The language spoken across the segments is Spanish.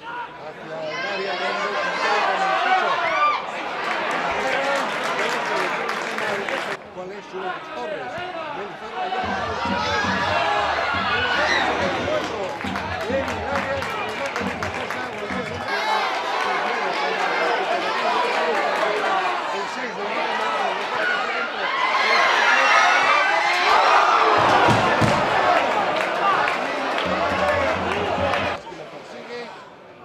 hacia el área de ¿cuál es su Torres?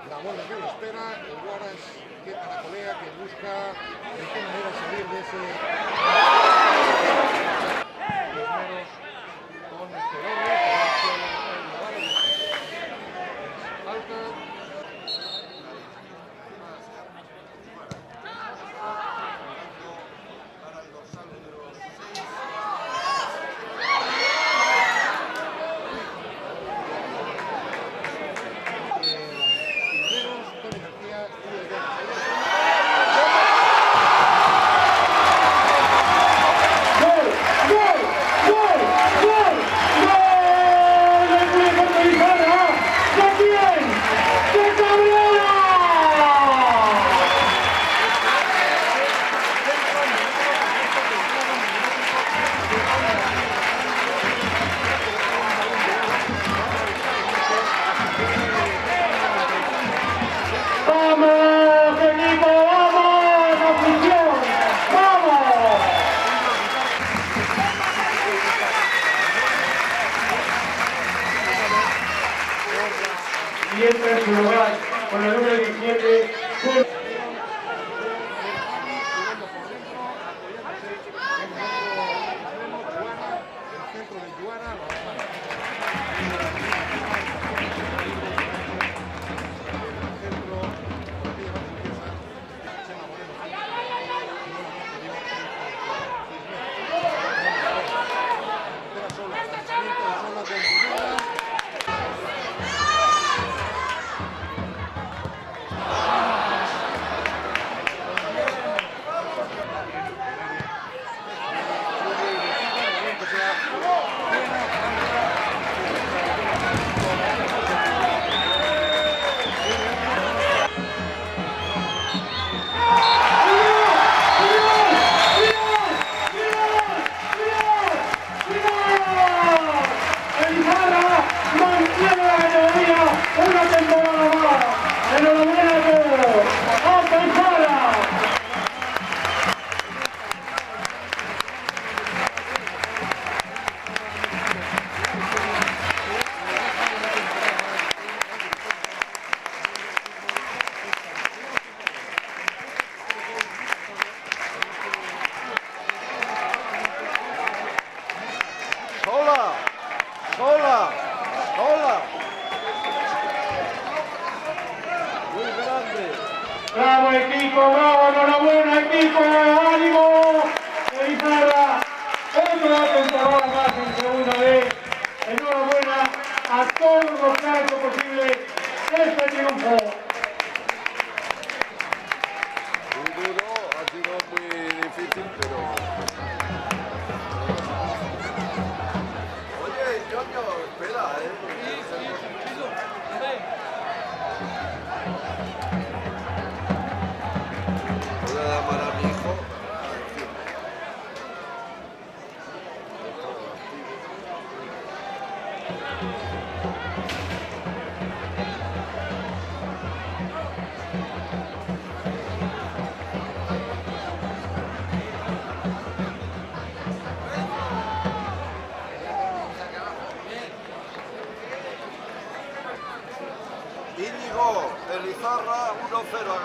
La bola que lo espera, el Guaras que caracolea, que busca de qué manera salir de ese... Los meros con Ferrari, falta. Para el dorsal número 6. Y entra en su lugar con el número 17. ¡Sola! Muy grande. ¡Bravo equipo! ¡Bravo! ¡Enhorabuena equipo! ¡Ánimo! ¡Elizarra! Otra temporada más en segunda vez. Enhorabuena a todos los que han hecho posible este triunfo. Muy duro, ha sido muy difícil, pero... Oye, Ñoño, espera, voy a llamar a mi hijo. Íñigo, Elizarra 1-0 a ganar.